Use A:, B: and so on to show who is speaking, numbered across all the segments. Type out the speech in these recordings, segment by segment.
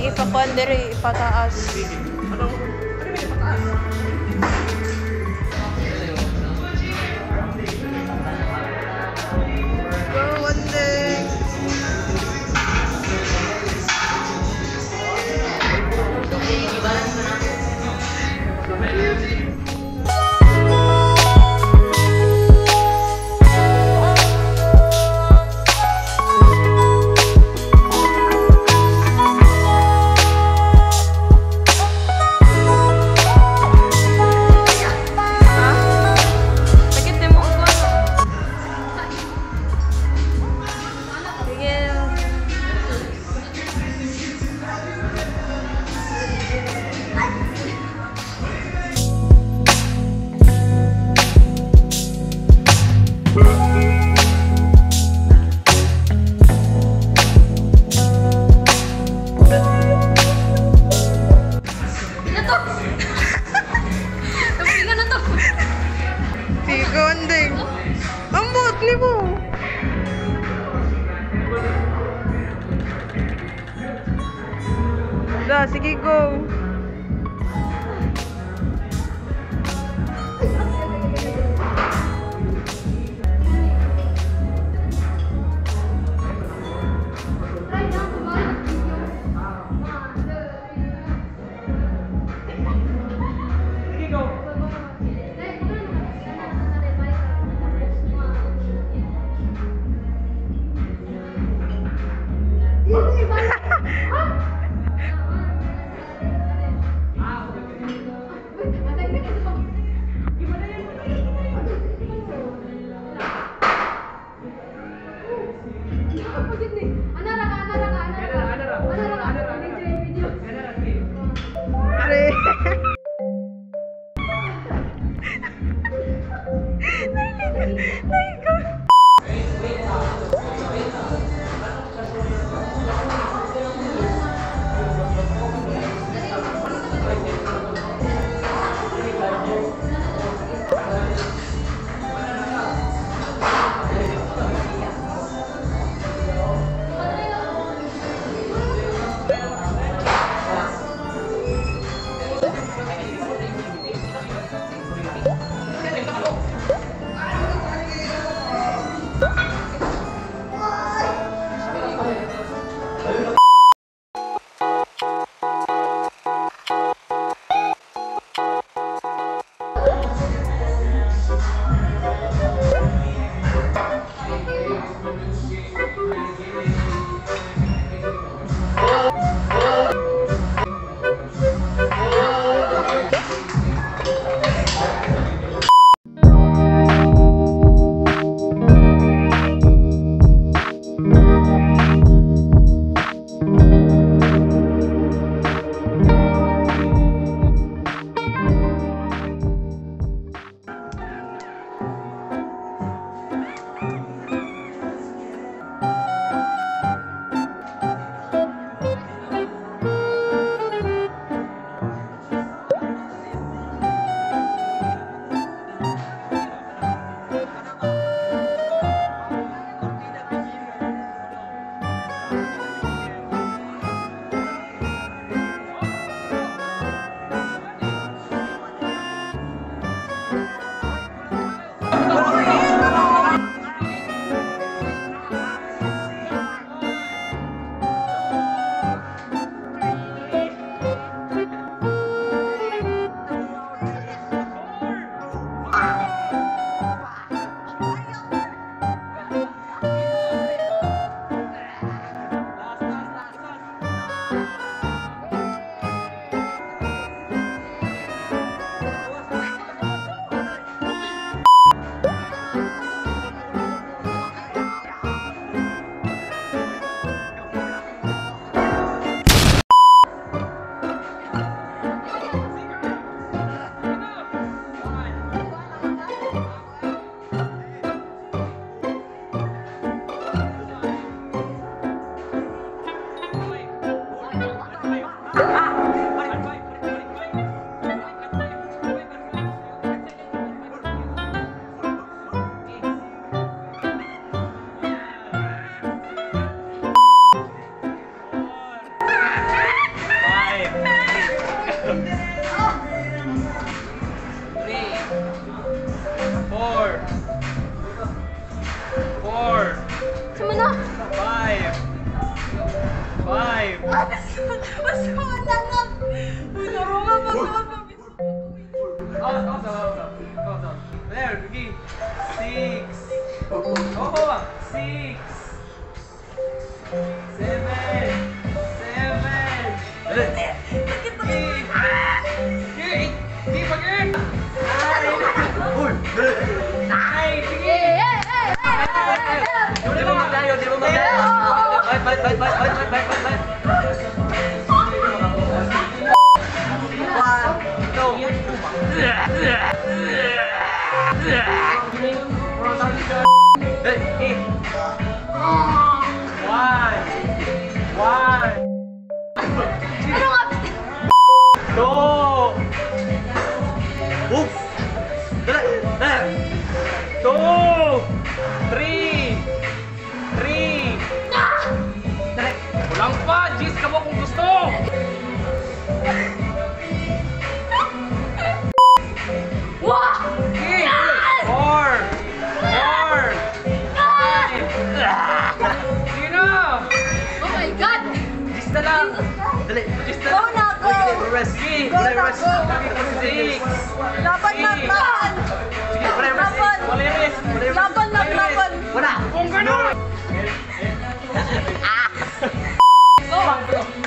A: ipakuan diri, ipataas. Go, one day. Sige, go.
B: Lagi. 6. Oh, 6. 7. Ulang pa! Jis ka mo kung gusto! Okay! 4! 4! Sige na!
C: Oh my God!
B: Jis na lang! Dali! Jis na lang!
A: Go na, go!
B: Rest! Sige!
A: Go na,
B: Rest!
A: go!
B: 6!
A: Laban na, laban!
B: Sige! Wala rest!
A: Laban!
B: Wala rest!
A: Laban na, laban!
B: Wala! Kung gano'n!
A: Go!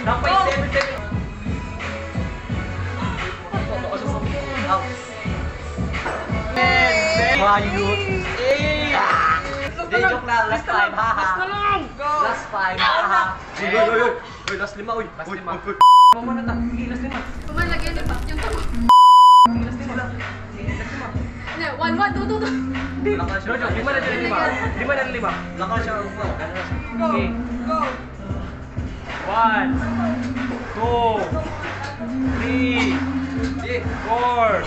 B: Dapat 7-7! Ayun! Joke lang, last 5, haha! Last na lang! Last 5, haha! Uy, last 5, uy! Last 5! Mama na ta! Last 5!
C: Pumalagyan ni Pak yung tabo.
B: Last 5!
C: Hindi, 1, 2, 2.
B: Jojo, 5 na dyan 5! 5 na 5! Lakal siya!
A: Go! Go!
B: 1 2 3 4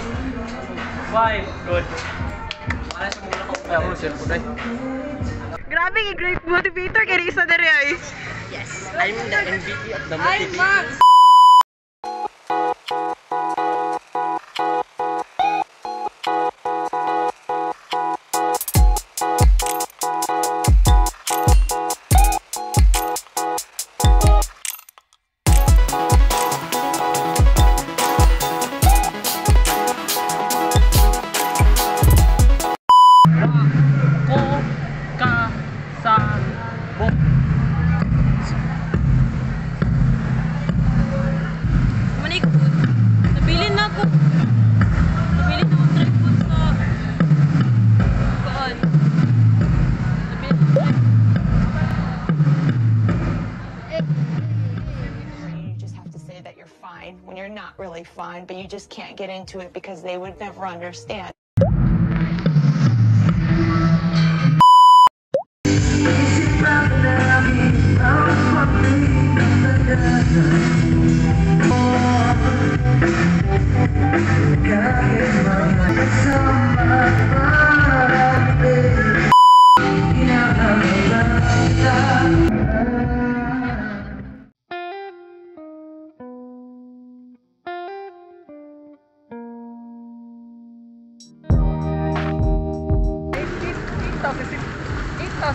B: 5 Good! Ay, ako siya po dahil.
A: Grabe, great motivator kay isa na rin.
B: I'm the MVP of the
A: Ay, Max! Nabilin na ako. Nabilin na ako tripod sa kaan.
D: You just have to say that you're fine when you're not really fine, but you just can't get into it because they would never understand.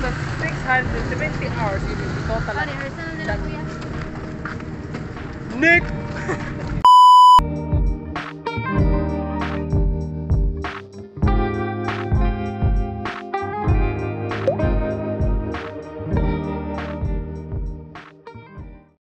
B: $8,670 in total.
C: Rehearsal na lang kuya.
B: Nick!